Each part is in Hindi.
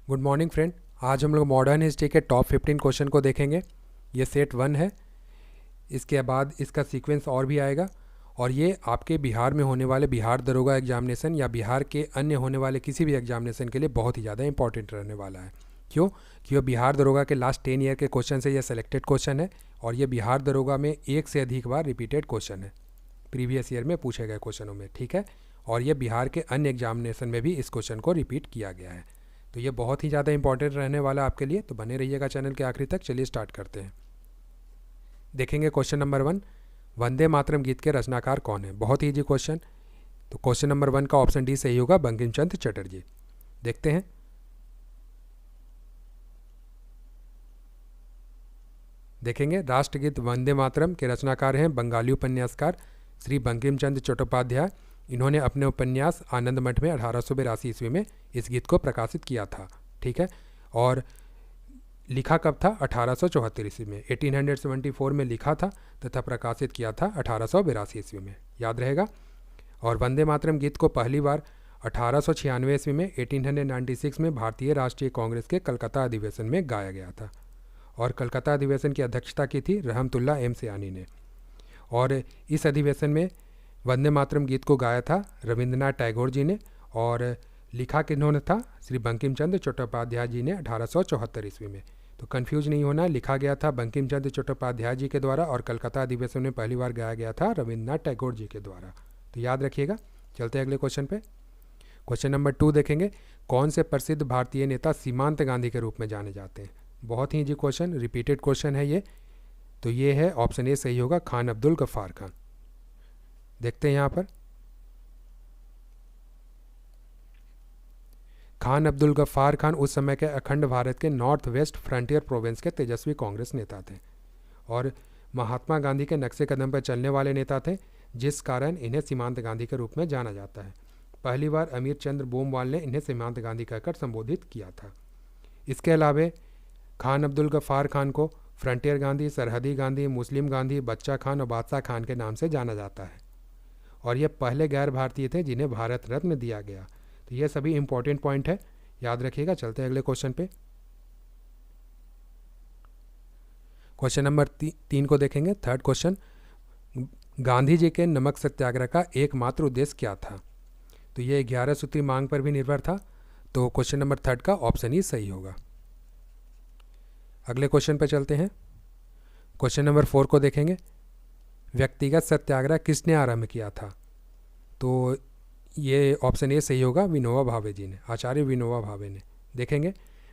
Good morning friend. आज हम लोग मॉडर्न हिस्ट्री के टॉप 15 क्वेश्चन को देखेंगे। ये सेट 1 है। इसके बाद इसका सीक्वेंस और भी आएगा और ये आपके बिहार में होने वाले बिहार दरोगा एग्जामिनेशन या बिहार के अन्य होने वाले किसी भी एग्जामिनेशन के लिए बहुत ही ज़्यादा इंपॉर्टेंट रहने वाला है। क्यों? क्योंकि बिहार दरोगा के लास्ट 10 ईयर के क्वेश्चन से ये सेलेक्टेड क्वेश्चन है और ये बिहार दरोगा में एक से अधिक बार रिपीटेड क्वेश्चन है, प्रीवियस ईयर में पूछे गए क्वेश्चनों में। ठीक है, और ये बिहार के अन्य एग्जामिनेशन में भी इस क्वेश्चन को रिपीट किया गया है, तो ये बहुत ही ज़्यादा इंपॉर्टेंट रहने वाला आपके लिए। तो बने रहिएगा चैनल के आखिरी तक। चलिए स्टार्ट करते हैं। देखेंगे क्वेश्चन नंबर 1, वंदे मातरम गीत के रचनाकार कौन है? बहुत ही इजी क्वेश्चन। तो क्वेश्चन नंबर 1 का ऑप्शन डी सही होगा, बंकिम चंद्र चटर्जी। देखते हैं। देखेंगे राष्ट्रगीत वंदे मातरम के रचनाकार हैं बंगाली उपन्यासकार श्री बंकिम चंद्र चट्टोपाध्याय। इन्होंने अपने उपन्यास आनंद मठ में 1882 ईस्वी में इस गीत को प्रकाशित किया था। ठीक है, और लिखा कब था? 1874 ईस्वी में। 1874 में लिखा था तथा प्रकाशित किया था 1882 ईस्वी में, याद रहेगा। और वंदे मातरम गीत को पहली बार 1896 ईस्वी में 1896 में भारतीय राष्ट्रीय कांग्रेस के कलकत्ता अधिवेशन में गाया गया था और कलकत्ता अधिवेशन की अध्यक्षता की थी रहमतुल्ला एम सयानी ने। और इस अधिवेशन में वंदे मातरम गीत को गाया था रविंद्रनाथ टैगोर जी ने और लिखा किन्होंने था? श्री बंकिम चंद्र चट्टोपाध्याय जी ने 1874 ईस्वी में। तो कंफ्यूज नहीं होना, लिखा गया था बंकिम चंद्र चट्टोपाध्याय जी के द्वारा और कलकत्ता अधिवेशन में पहली बार गाया गया था रविंद्रनाथ टैगोर जी के द्वारा। तो याद रखिएगा। चलते हैं अगले क्वेश्चन पे। क्वेश्चन नंबर 2 देखेंगे, कौन से प्रसिद्ध भारतीय नेता सीमांत गांधी के रूप में जाने जाते हैं? बहुत ही इजी क्वेश्चन, रिपीटेड क्वेश्चन है ये। तो ये है ऑप्शन ए सही होगा, खान अब्दुल गफ्फार खान। देखते हैं यहाँ पर। खान अब्दुल गफ्फार खान उस समय के अखंड भारत के नॉर्थ वेस्ट फ्रंटियर प्रोविंस के तेजस्वी कांग्रेस नेता थे और महात्मा गांधी के नक्शे कदम पर चलने वाले नेता थे, जिस कारण इन्हें सीमांत गांधी के रूप में जाना जाता है। पहली बार अमीर चंद्र बोमवाल ने इन्हें सीमांत गांधी कहकर संबोधित किया था। इसके अलावा खान अब्दुल गफ्फार खान को फ्रंटियर गांधी, सरहदी गांधी, मुस्लिम गांधी, बच्चा खान और बादशाह खान के नाम से जाना जाता है और ये पहले गैर भारतीय थे जिन्हें भारत रत्न दिया गया। तो ये सभी इंपॉर्टेंट पॉइंट है, याद रखिएगा। चलते हैं अगले क्वेश्चन पे। क्वेश्चन नंबर 3 को देखेंगे, थर्ड क्वेश्चन, गांधी जी के नमक सत्याग्रह का एकमात्र उद्देश्य क्या था? तो ये 11 सूत्री मांग पर भी निर्भर था। तो क्वेश्चन नंबर 3 का ऑप्शन ही सही होगा। अगले क्वेश्चन पे चलते हैं। क्वेश्चन नंबर 4 को देखेंगे, व्यक्तिगत सत्याग्रह किसने आरंभ किया था? तो ये ऑप्शन ए सही होगा, विनोबा भावे जी ने, आचार्य विनोबा भावे ने। देखेंगे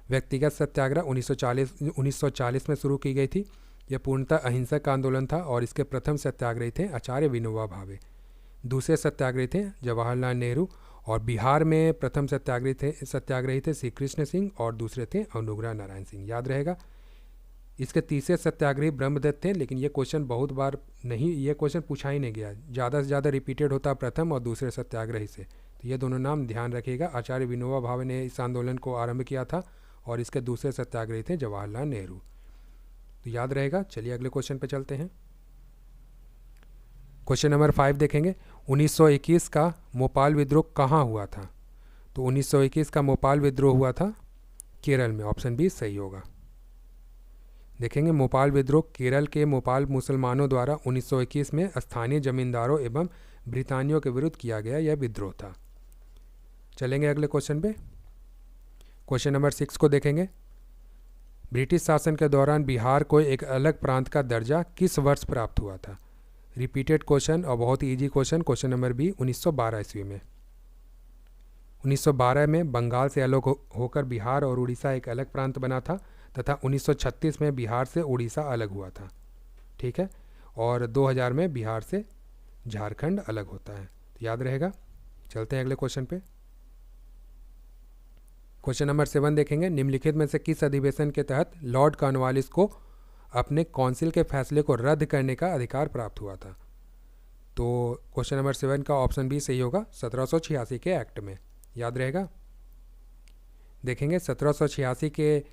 व्यक्तिगत सत्याग्रह 1940 में शुरू की गई थी। यह पूर्णतः अहिंसक आंदोलन था और इसके प्रथम सत्याग्रही थे आचार्य विनोबा भावे। दूसरे सत्याग्रही थे जवाहरलाल नेहरू और बिहार में प्रथम सत्याग्रही थे श्री कृष्ण सिंह और दूसरे थे अनुग्रह नारायण सिंह, याद रहेगा। इसके तीसरे सत्याग्रही ब्रह्मदत्त थे, लेकिन ये क्वेश्चन बहुत बार नहीं, ये क्वेश्चन पूछा ही नहीं गया, ज़्यादा से ज़्यादा रिपीटेड होता प्रथम और दूसरे सत्याग्रही से। तो ये दोनों नाम ध्यान रखिएगा। आचार्य विनोबा भावे ने इस आंदोलन को आरंभ किया था और इसके दूसरे सत्याग्रही थे जवाहरलाल नेहरू। तो याद रहेगा। चलिए अगले क्वेश्चन पर चलते हैं। क्वेश्चन नंबर 5 देखेंगे, 1921 का मोपाल विद्रोह कहाँ हुआ था? तो 1921 का मोपाल विद्रोह हुआ था केरल में, ऑप्शन बी सही होगा। देखेंगे मोपाल विद्रोह केरल के मोपाल मुसलमानों द्वारा 1921 में स्थानीय जमींदारों एवं ब्रितानियों के विरुद्ध किया गया यह विद्रोह था। चलेंगे अगले क्वेश्चन पे। क्वेश्चन नंबर 6 को देखेंगे, ब्रिटिश शासन के दौरान बिहार को एक अलग प्रांत का दर्जा किस वर्ष प्राप्त हुआ था? रिपीटेड क्वेश्चन और बहुत ही easy question. Question number B 1912 ईस्वी में। 1912 में बंगाल से अलग होकर बिहार और उड़ीसा एक अलग प्रांत बना था तथा 1936 में बिहार से उड़ीसा अलग हुआ था। ठीक है, और 2000 में बिहार से झारखंड अलग होता है, तो याद रहेगा। चलते हैं अगले क्वेश्चन पे। क्वेश्चन नंबर 7 देखेंगे, निम्नलिखित में से किस अधिवेशन के तहत लॉर्ड कॉर्नवालिस को अपने काउंसिल के फैसले को रद्द करने का अधिकार प्राप्त हुआ था? तो क्वेश्चन नंबर 7 का ऑप्शन बी सही होगा, 1786 के एक्ट में, याद रहेगा। देखेंगे 1786 के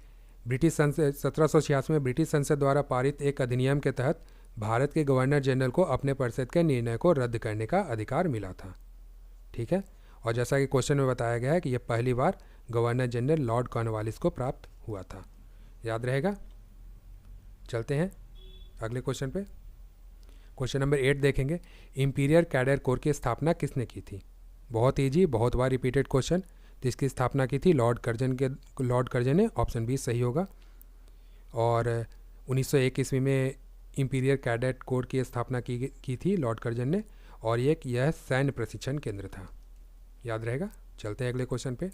ब्रिटिश संसद 1786 में ब्रिटिश संसद द्वारा पारित एक अधिनियम के तहत भारत के गवर्नर जनरल को अपने परिषद के निर्णय को रद्द करने का अधिकार मिला था। ठीक है, और जैसा कि क्वेश्चन में बताया गया है कि यह पहली बार गवर्नर जनरल लॉर्ड कॉर्नवालिस को प्राप्त हुआ था। याद रहेगा। चलते हैं अगले क्वेश्चन पे। क्वेश्चन नंबर 8 देखेंगे, इंपीरियल कैडर कोर की स्थापना किसने की थी? बहुत ईजी, बहुत बार रिपीटेड क्वेश्चन। तो इसकी स्थापना की थी लॉर्ड कर्जन ने, ऑप्शन बी सही होगा। और 1901 ईस्वी में इंपीरियल कैडेट कोर की स्थापना की थी लॉर्ड कर्जन ने, और यह सैन्य प्रशिक्षण केंद्र था। याद रहेगा। चलते हैं अगले क्वेश्चन पे।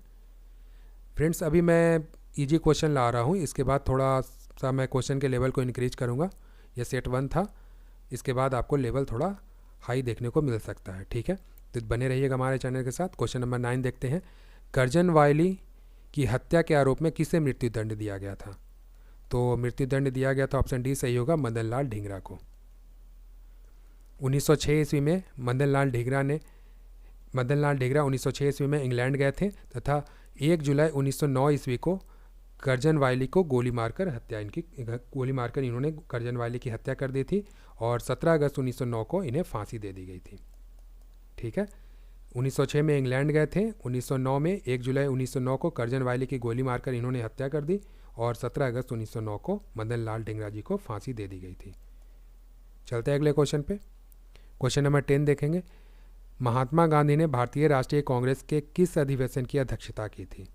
फ्रेंड्स, अभी मैं इजी क्वेश्चन ला रहा हूँ, इसके बाद थोड़ा सा मैं क्वेश्चन के लेवल को इंक्रीज करूँगा। यह सेट 1 था, इसके बाद आपको लेवल थोड़ा हाई देखने को मिल सकता है। ठीक है, तो बने रहिएगा हमारे चैनल के साथ। क्वेश्चन नंबर 9 देखते हैं, कर्जन वायली की हत्या के आरोप में किसे मृत्युदंड दिया गया था? तो मृत्युदंड दिया गया था, ऑप्शन डी सही होगा, मदन लाल ढींगरा को। 1906 ईस्वी में मदन लाल ढींगरा 1906 ईस्वी में इंग्लैंड गए थे तथा 1 जुलाई 1909 ईस्वी को कर्जन वायली को गोली मारकर इन्होंने कर्जन वायली की हत्या कर दी थी, और 17 अगस्त 1909 को इन्हें फांसी दे दी गई थी। ठीक है, 1906 में इंग्लैंड गए थे, 1909 में 1 जुलाई 1909 को कर्जन वायली की गोली मारकर इन्होंने हत्या कर दी, और 17 अगस्त 1909 को मदन लाल ढींगरा जी को फांसी दे दी गई थी। चलते हैं अगले क्वेश्चन पे। क्वेश्चन नंबर 10 देखेंगे, महात्मा गांधी ने भारतीय राष्ट्रीय कांग्रेस के किस अधिवेशन की अध्यक्षता की थी?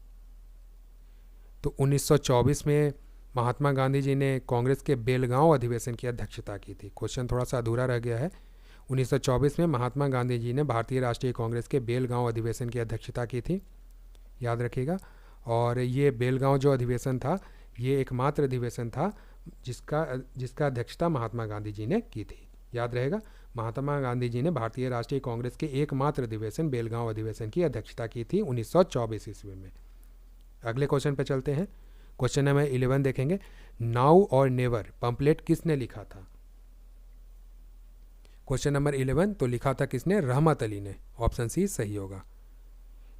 तो 1924 में महात्मा गांधी जी ने कांग्रेस के बेलगांव अधिवेशन की अध्यक्षता की थी। क्वेश्चन थोड़ा सा अधूरा रह गया है। 1924 में महात्मा गांधी जी ने भारतीय राष्ट्रीय कांग्रेस के बेलगांव अधिवेशन की अध्यक्षता की थी। याद रखिएगा। और ये बेलगांव जो अधिवेशन था, ये एकमात्र अधिवेशन था जिसका अध्यक्षता महात्मा गांधी जी ने की थी। याद रहेगा, महात्मा गांधी जी ने भारतीय राष्ट्रीय कांग्रेस के एकमात्र अधिवेशन बेलगांव अधिवेशन की अध्यक्षता की थी 1924 ईस्वी में। अगले क्वेश्चन पर चलते हैं। क्वेश्चन नंबर 11 देखेंगे, नाउ और नेवर पंपलेट किसने लिखा था? क्वेश्चन नंबर 11 तो लिखा था किसने? रहमत अली ने, ऑप्शन सी सही होगा।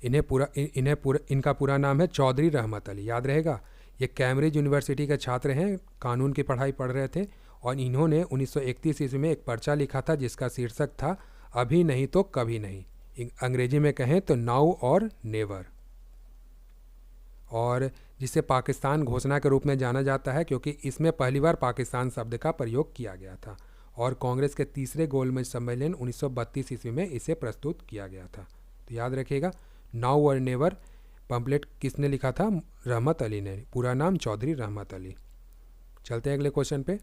इनका पूरा नाम है चौधरी रहमत अली। याद रहेगा, ये कैम्ब्रिज यूनिवर्सिटी के छात्र हैं, कानून की पढ़ाई पढ़ रहे थे, और इन्होंने 1931 ईस्वी में एक पर्चा लिखा था जिसका शीर्षक था अभी नहीं तो कभी नहीं, अंग्रेजी में कहें तो नाउ और नेवर, और जिसे पाकिस्तान घोषणा के रूप में जाना जाता है क्योंकि इसमें पहली बार पाकिस्तान शब्द का प्रयोग किया गया था, और कांग्रेस के तीसरे गोलमेज सम्मेलन 1932 ईस्वी में इसे प्रस्तुत किया गया था। तो याद रखिएगा, नाउ और नेवर पंपलेट किसने लिखा था? रहमत अली ने, पूरा नाम चौधरी रहमत अली। चलते हैं अगले क्वेश्चन पे।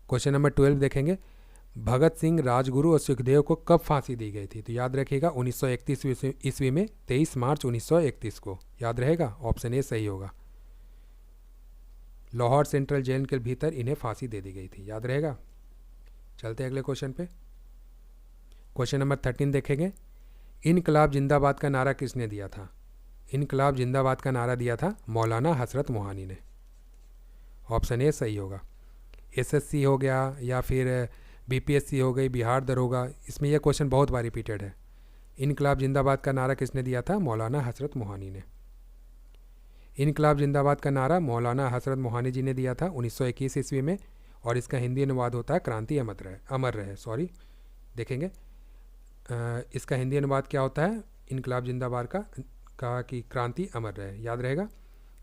क्वेश्चन नंबर 12 देखेंगे, भगत सिंह, राजगुरु और सुखदेव को कब फांसी दी गई थी? तो याद रखिएगा 1931 ईस्वी में 23 मार्च 1931 को। याद रहेगा, ऑप्शन ए सही होगा। लाहौर सेंट्रल जेल के भीतर इन्हें फांसी दे दी गई थी। याद रहेगा। चलते हैं अगले क्वेश्चन पे। क्वेश्चन नंबर 13 देखेंगे, इनकलाब जिंदाबाद का नारा किसने दिया था? इनकलाब जिंदाबाद का नारा दिया था मौलाना हसरत मोहानी ने, ऑप्शन ए सही होगा। एसएससी हो गया या फिर बीपीएससी हो गई, बिहार दरोगा, इसमें यह क्वेश्चन बहुत बार रिपीटेड है। इनकलाब जिंदाबाद का नारा किसने दिया था? मौलाना हसरत मोहानी ने। इनकलाब जिंदाबाद का नारा मौलाना हसरत मोहानी जी ने दिया था 1921 ईस्वी में, और इसका हिंदी अनुवाद होता है क्रांति अमर रहे। देखेंगे इसका हिंदी अनुवाद क्या होता है इनकलाब जिंदाबाद का कि क्रांति अमर रहे। याद रहेगा।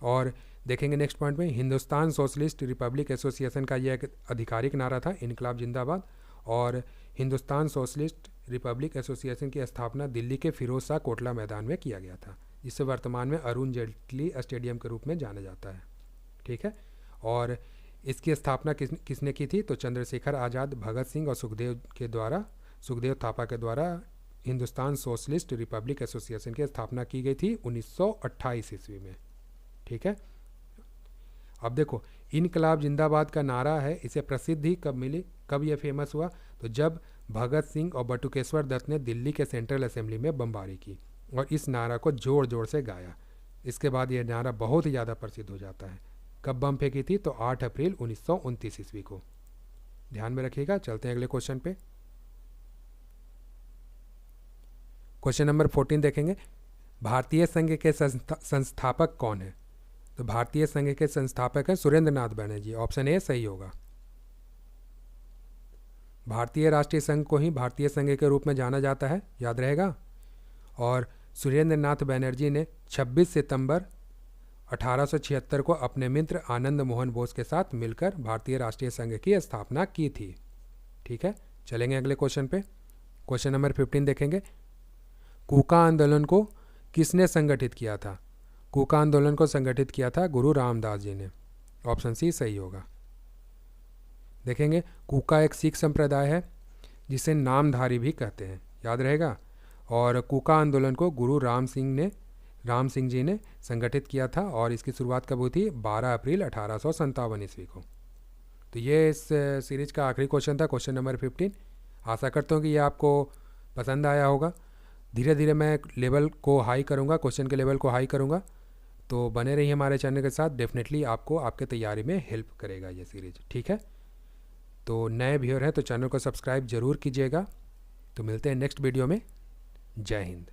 और देखेंगे नेक्स्ट पॉइंट में, हिंदुस्तान सोशलिस्ट रिपब्लिक एसोसिएशन का यह एक आधिकारिक नारा था इनकलाब जिंदाबाद, और हिंदुस्तान सोशलिस्ट रिपब्लिक एसोसिएशन की स्थापना दिल्ली के फिरोज शाह कोटला मैदान में किया गया था, जिसे वर्तमान में अरुण जेटली स्टेडियम के रूप में जाना जाता है। ठीक है। और इसकी स्थापना किसने की थी? तो चंद्रशेखर आज़ाद, भगत सिंह और सुखदेव थापा के द्वारा हिंदुस्तान सोशलिस्ट रिपब्लिक एसोसिएशन की स्थापना की गई थी 1928 ईस्वी में। ठीक है। अब देखो, इनकलाब जिंदाबाद का नारा है, इसे प्रसिद्धि कब मिली, कब यह फेमस हुआ? तो जब भगत सिंह और बटुकेश्वर दत्त ने दिल्ली के सेंट्रल असेंबली में बमबारी की और इस नारा को जोर जोर से गाया। इसके बाद यह नारा बहुत ही ज़्यादा प्रसिद्ध हो जाता है। कब बम फेंकी थी? तो 8 अप्रैल 1929 ईस्वी को। ध्यान में रखिएगा। चलते हैं अगले क्वेश्चन पे। क्वेश्चन नंबर 14 देखेंगे, भारतीय संघ के संस्थापक कौन है? तो भारतीय संघ के संस्थापक हैं सुरेंद्र नाथ बनर्जी, ऑप्शन ए सही होगा। भारतीय राष्ट्रीय संघ को ही भारतीय संघ के रूप में जाना जाता है, याद रहेगा। और सुरेंद्र नाथ बैनर्जी ने 26 सितंबर 1876 को अपने मित्र आनंद मोहन बोस के साथ मिलकर भारतीय राष्ट्रीय संघ की स्थापना की थी। ठीक है, चलेंगे अगले क्वेश्चन पे। क्वेश्चन नंबर 15 देखेंगे। कूका आंदोलन को किसने संगठित किया था? कूका आंदोलन को संगठित किया था गुरु रामदास जी ने। ऑप्शन सी सही होगा। देखेंगे, कूका एक सिख संप्रदाय है जिसे नामधारी भी कहते हैं, याद रहेगा। और कूका आंदोलन को गुरु राम सिंह जी ने संगठित किया था और इसकी शुरुआत कब हुई थी? 12 अप्रैल 1857 ईस्वी को। तो ये इस सीरीज का आखिरी क्वेश्चन था, क्वेश्चन नंबर 15। आशा करता हूँ कि ये आपको पसंद आया होगा। धीरे धीरे मैं लेवल को हाई करूँगा, क्वेश्चन के लेवल को हाई करूँगा, तो बने रहिए हमारे चैनल के साथ। डेफिनेटली आपको आपके तैयारी में हेल्प करेगा ये सीरीज। ठीक है, तो नए व्यूअर हैं तो चैनल को सब्सक्राइब जरूर कीजिएगा। तो मिलते हैं नेक्स्ट वीडियो में। जय हिंद।